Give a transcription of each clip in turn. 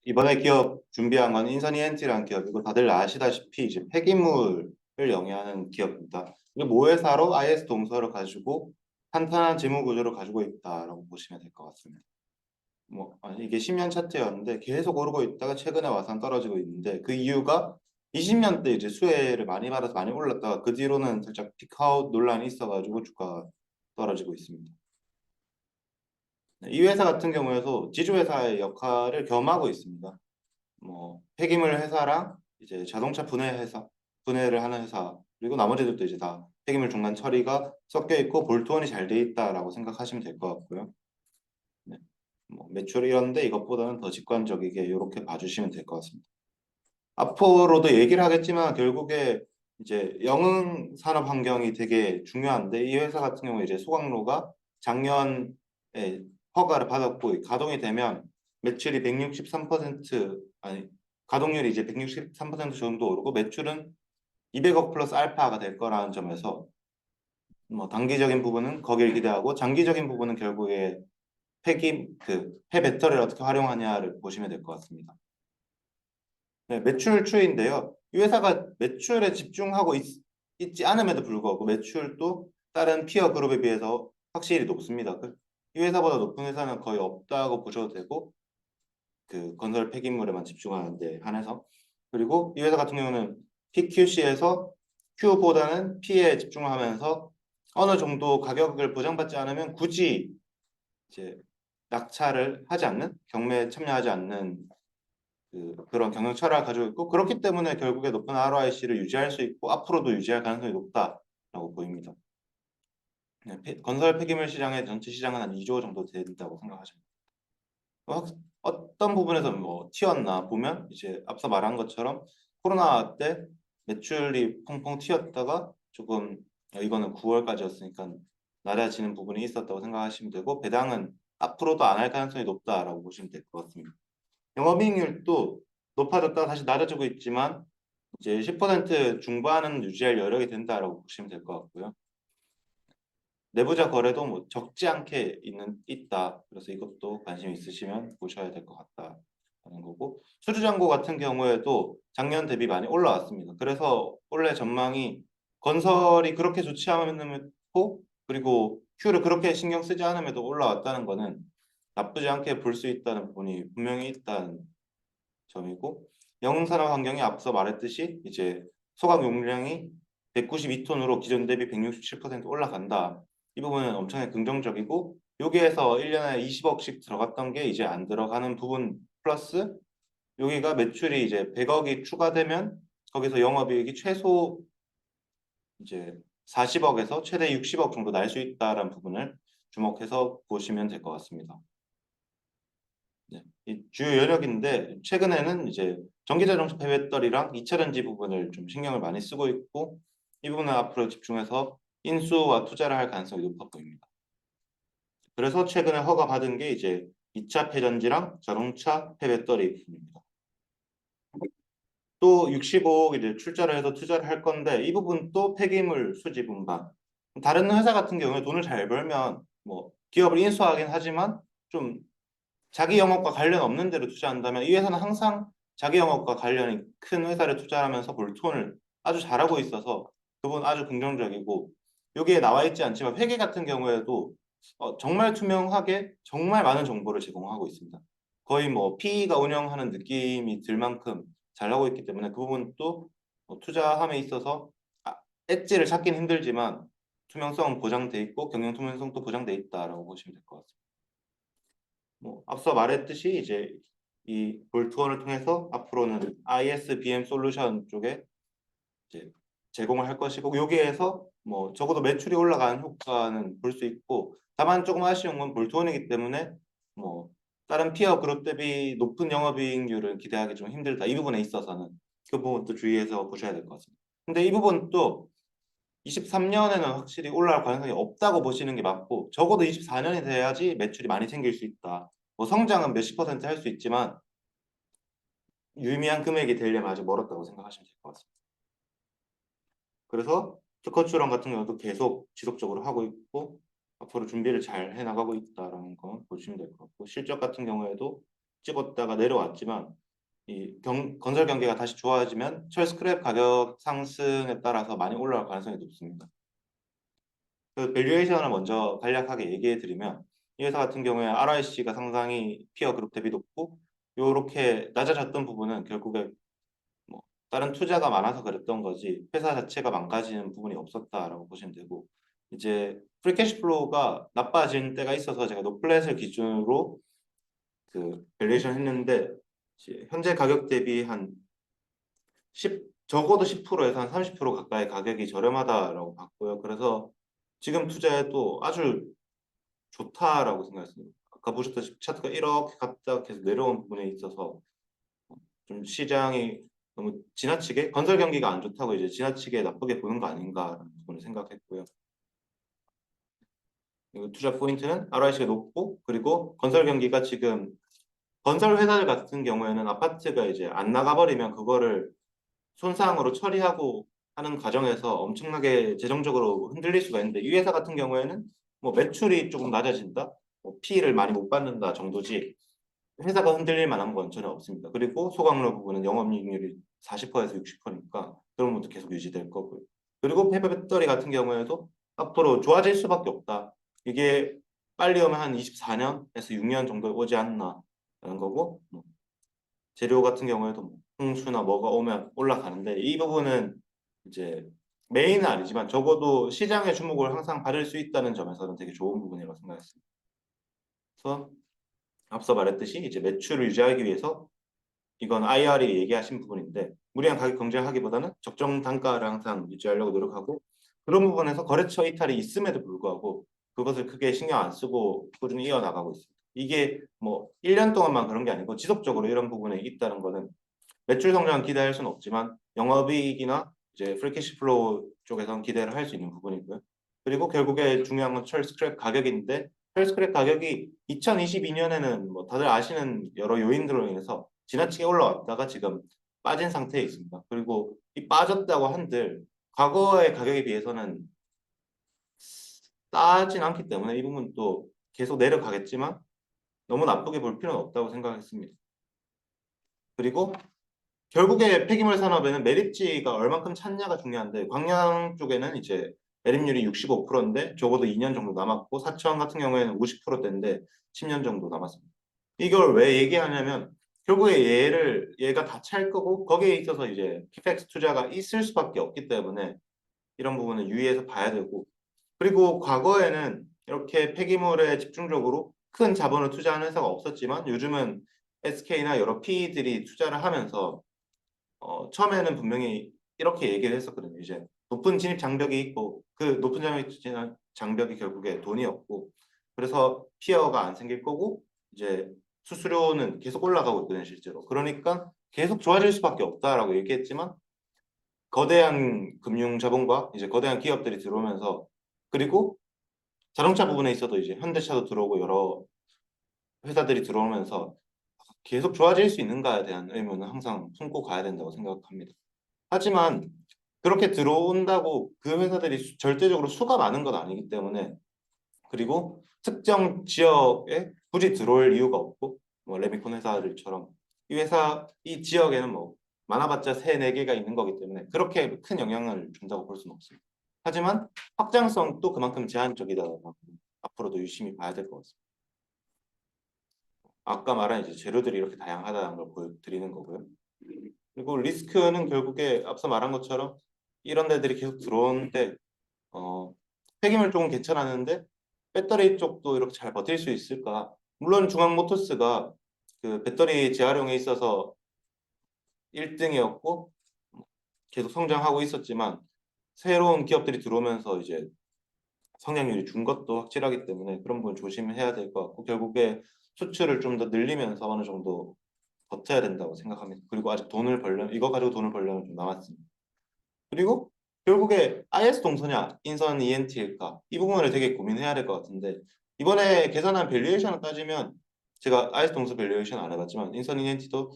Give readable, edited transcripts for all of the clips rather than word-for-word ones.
이번에 기업 준비한 건 인선 ENT라는 기업이고 다들 아시다시피 이제 폐기물을 영위하는 기업입니다. 이게 모회사로 IS 동서를 가지고 탄탄한 재무 구조를 가지고 있다라고 보시면 될 것 같습니다. 아니, 이게 10년 차트였는데 계속 오르고 있다가 최근에 와서 떨어지고 있는데 그 이유가 20년 대 이제 수혜를 많이 받아서 많이 올랐다가 그 뒤로는 살짝 피크아웃 논란이 있어가지고 주가가 떨어지고 있습니다. 네, 이 회사 같은 경우에도 지주회사의 역할을 겸하고 있습니다. 폐기물 회사랑 이제 자동차 분해 회사, 분해를 하는 회사, 그리고 나머지들도 이제 다 폐기물 중간 처리가 섞여 있고 볼트온이 잘 돼 있다라고 생각하시면 될 것 같고요. 네. 매출 이런데 이것보다는 더 직관적이게 이렇게 봐주시면 될 것 같습니다. 앞으로도 얘기를 하겠지만 결국에 이제 영흥 산업 환경이 되게 중요한데 이 회사 같은 경우 이제 소각로가 작년에 허가를 받았고 가동이 되면 매출이 163% 아니 가동률이 이제 163% 정도 오르고 매출은 200억 플러스 알파가 될 거라는 점에서 단기적인 부분은 거기를 기대하고 장기적인 부분은 결국에 폐배터리를 어떻게 활용하냐를 보시면 될 것 같습니다. 네, 매출 추이인데요. 이 회사가 매출에 집중하고 지 않음에도 불구하고 매출도 다른 피어 그룹에 비해서 확실히 높습니다. 이 회사보다 높은 회사는 거의 없다고 보셔도 되고 그 건설 폐기물에만 집중하는데 한해서 그리고 이 회사 같은 경우는 PQC에서 Q보다는 P에 집중하면서 어느 정도 가격을 보장받지 않으면 굳이 이제 낙찰을 하지 않는 경매에 참여하지 않는 그런 경영 철학을 가지고 있고 그렇기 때문에 결국에 높은 ROIC를 유지할 수 있고 앞으로도 유지할 가능성이 높다라고 보입니다. 건설 폐기물 시장의 전체 시장은 한 2조 정도 된다고 생각하시면 어떤 부분에서 튀었나 보면 이제 앞서 말한 것처럼 코로나 때 매출이 펑펑 튀었다가 조금 이거는 9월까지였으니까 낮아지는 부분이 있었다고 생각하시면 되고 배당은 앞으로도 안 할 가능성이 높다라고 보시면 될 것 같습니다. 영업이익률도 높아졌다가 다시 낮아지고 있지만 이제 10% 중반은 유지할 여력이 된다라고 보시면 될 것 같고요. 내부자 거래도 적지 않게 있다. 그래서 이것도 관심 있으시면 보셔야 될 것 같다라는 거고 수주잔고 같은 경우에도 작년 대비 많이 올라왔습니다. 그래서 올해 전망이 건설이 그렇게 좋지 않음에도 그리고 Q를 그렇게 신경 쓰지 않음에도 올라왔다는 거는 나쁘지 않게 볼 수 있다는 부분이 분명히 있다는 점이고 영흥산업 환경이 앞서 말했듯이 이제 소각 용량이 192톤으로 기존 대비 167% 올라간다. 이 부분은 엄청나게 긍정적이고 여기에서 1년에 20억씩 들어갔던 게 이제 안 들어가는 부분 플러스 여기가 매출이 이제 100억이 추가되면 거기서 영업이익이 최소 이제 40억에서 최대 60억 정도 날 수 있다라는 부분을 주목해서 보시면 될 것 같습니다. 네, 이 주요 여력인데 최근에는 이제 전기자동차 배터리랑 2차전지 부분을 좀 신경을 많이 쓰고 있고 이 부분은 앞으로 집중해서 인수와 투자를 할 가능성이 높아 보입니다. 그래서 최근에 허가 받은 게 이제 2차 폐전지랑 자동차 폐배터리 부분입니다. 또 65억 이제 출자를 해서 투자를 할 건데 이 부분도 폐기물 수지 분반. 다른 회사 같은 경우에 돈을 잘 벌면 기업을 인수하긴 하지만 좀 자기 영업과 관련 없는 데로 투자한다면 이 회사는 항상 자기 영업과 관련이 큰 회사를 투자하면서 볼트온을 아주 잘하고 있어서 그분 아주 긍정적이고 여기에 나와 있지 않지만 회계 같은 경우에도 정말 투명하게 정말 많은 정보를 제공하고 있습니다. 거의 PE가 운영하는 느낌이 들 만큼 잘하고 있기 때문에 그 부분도 투자함에 있어서 엣지를 찾긴 힘들지만 투명성은 보장돼 있고 경영 투명성도 보장돼 있다라고 보시면 될 것 같습니다. 앞서 말했듯이 이제 이 볼트원을 통해서 앞으로는 ISBM 솔루션 쪽에 이제 제공을 할 것이고 여기에서 적어도 매출이 올라가는 효과는 볼 수 있고 다만 조금 아쉬운 건 볼트원이기 때문에 뭐 다른 피어 그룹 대비 높은 영업이익률을 기대하기 좀 힘들다. 이 부분에 있어서는 그 부분도 주의해서 보셔야 될 것 같습니다. 근데 이 부분도 23년에는 확실히 올라갈 가능성이 없다고 보시는 게 맞고 적어도 24년이 돼야지 매출이 많이 생길 수 있다. 성장은 몇십 퍼센트 할 수 있지만 유의미한 금액이 되려면 아직 멀었다고 생각하시면 될 것 같습니다. 그래서 특허 출원 같은 경우도 계속 지속적으로 하고 있고 앞으로 준비를 잘 해나가고 있다라는 거 보시면 될 것 같고 실적 같은 경우에도 찍었다가 내려왔지만 건설 경기가 다시 좋아지면 철 스크랩 가격 상승에 따라서 많이 올라갈 가능성이 높습니다. 그 밸류에이션을 먼저 간략하게 얘기해 드리면 이 회사 같은 경우에 ROIC가 상당히 피어 그룹 대비 높고 요렇게 낮아졌던 부분은 결국에 뭐 다른 투자가 많아서 그랬던 거지 회사 자체가 망가지는 부분이 없었다라고 보시면 되고 이제 프리 캐시플로우가 나빠진 때가 있어서 제가 노플렛을 기준으로 그 밸류에이션 했는데 현재 가격 대비 한 10, 적어도 10%에서 한 30% 가까이 가격이 저렴하다라고 봤고요. 그래서 지금 투자해도 아주 좋다라고 생각했습니다. 아까 보셨다시피 차트가 이렇게 갔다 계속 내려온 부분에 있어서 좀 시장이 너무 지나치게 건설 경기가 안 좋다고 이제 지나치게 나쁘게 보는 거 아닌가라는 부분을 생각했고요. 그리고 투자 포인트는 ROIC가 높고 그리고 건설 경기가 지금 건설 회사들 같은 경우에는 아파트가 이제 안 나가버리면 그거를 손상으로 처리하고 하는 과정에서 엄청나게 재정적으로 흔들릴 수가 있는데 이 회사 같은 경우에는 뭐 매출이 조금 낮아진다, 뭐 피해를 많이 못 받는다 정도지 회사가 흔들릴 만한 건 전혀 없습니다. 그리고 소각로 부분은 영업이익률이 40%에서 60%니까 그런 것도 계속 유지될 거고요. 그리고 페퍼 배터리 같은 경우에도 앞으로 좋아질 수밖에 없다. 이게 빨리 오면 한 24년에서 6년 정도에 오지 않나라는 거고 뭐 재료 같은 경우에도 뭐 홍수나 뭐가 오면 올라가는데 이 부분은 이제 메인은 아니지만 적어도 시장의 주목을 항상 받을 수 있다는 점에서는 되게 좋은 부분이라고 생각했습니다. 그래서 앞서 말했듯이 이제 매출을 유지하기 위해서 이건 IR이 얘기하신 부분인데 무리한 가격 경쟁하기보다는 적정 단가를 항상 유지하려고 노력하고 그런 부분에서 거래처 이탈이 있음에도 불구하고 그것을 크게 신경 안 쓰고 꾸준히 이어나가고 있습니다. 이게 뭐 1년 동안만 그런 게 아니고 지속적으로 이런 부분에 있다는 거는 매출 성장은 기대할 수는 없지만 영업이익이나 이제 프리캐시 플로우 쪽에서는 기대를 할 수 있는 부분이고요. 그리고 결국에 중요한 건 철 스크랩 가격인데 철 스크랩 가격이 2022년에는 뭐 다들 아시는 여러 요인들로 인해서 지나치게 올라왔다가 지금 빠진 상태에 있습니다. 그리고 이 빠졌다고 한들 과거의 가격에 비해서는 싸진 않기 때문에 이 부분도 계속 내려가겠지만 너무 나쁘게 볼 필요는 없다고 생각했습니다. 그리고 결국에 폐기물 산업에는 매립지가 얼만큼 찾냐가 중요한데 광양 쪽에는 이제 매립률이 65%인데 적어도 2년 정도 남았고 사천 같은 경우에는 50%대인데 10년 정도 남았습니다. 이걸 왜 얘기하냐면 결국에 얘가 다 찰 거고 거기에 있어서 이제 키펙스 투자가 있을 수밖에 없기 때문에 이런 부분을 유의해서 봐야 되고 그리고 과거에는 이렇게 폐기물에 집중적으로 큰 자본을 투자하는 회사가 없었지만 요즘은 SK나 여러 PE들이 투자를 하면서 처음에는 분명히 이렇게 얘기를 했었거든요. 이제 높은 진입 장벽이 있고 그 높은 장벽이 결국에 돈이었고 그래서 피어가 안 생길 거고 이제 수수료는 계속 올라가고 있거든요, 실제로. 그러니까 계속 좋아질 수밖에 없다라고 얘기했지만 거대한 금융 자본과 이제 거대한 기업들이 들어오면서 그리고 자동차 부분에 있어도 이제 현대차도 들어오고 여러 회사들이 들어오면서 계속 좋아질 수 있는가에 대한 의문은 항상 품고 가야 된다고 생각합니다. 하지만 그렇게 들어온다고 그 회사들이 절대적으로 수가 많은 건 아니기 때문에 그리고 특정 지역에 굳이 들어올 이유가 없고 뭐 레미콘 회사들처럼 이 지역에는 뭐 많아봤자 3, 4개가 있는 거기 때문에 그렇게 큰 영향을 준다고 볼 수는 없습니다. 하지만 확장성도 그만큼 제한적이다. 앞으로도 유심히 봐야 될 것 같습니다. 아까 말한 이제 재료들이 이렇게 다양하다는 걸 보여드리는 거고요. 그리고 리스크는 결국에 앞서 말한 것처럼 이런 데들이 계속 들어오는데 폐기물 쪽은 괜찮았는데 배터리 쪽도 이렇게 잘 버틸 수 있을까? 물론 중앙모터스가 그 배터리 재활용에 있어서 1등이었고 계속 성장하고 있었지만 새로운 기업들이 들어오면서 이제 성장률이 준 것도 확실하기 때문에 그런 부분 조심해야 될 것 같고 결국에 수출을 좀 더 늘리면서 어느 정도 버텨야 된다고 생각합니다. 그리고 아직 이거 가지고 돈을 벌려면 좀 남았습니다. 그리고 결국에 IS 동소냐, 인선 ENT일까 이 부분을 되게 고민해야 될 것 같은데 이번에 계산한 밸류에이션을 따지면 제가 IS 동소 밸류에이션 안 해봤지만 인선 ENT도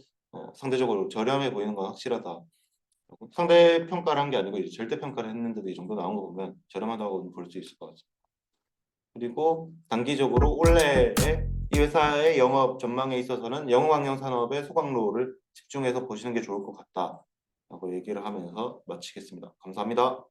상대적으로 저렴해 보이는 건 확실하다. 상대 평가를 한 게 아니고 이제 절대 평가를 했는데도 이 정도 나온 거 보면 저렴하다고 볼 수 있을 것 같습니다. 그리고 단기적으로 올해의 이 회사의 영업 전망에 있어서는 영어강연 산업의 소각로를 집중해서 보시는 게 좋을 것 같다라고 얘기를 하면서 마치겠습니다. 감사합니다.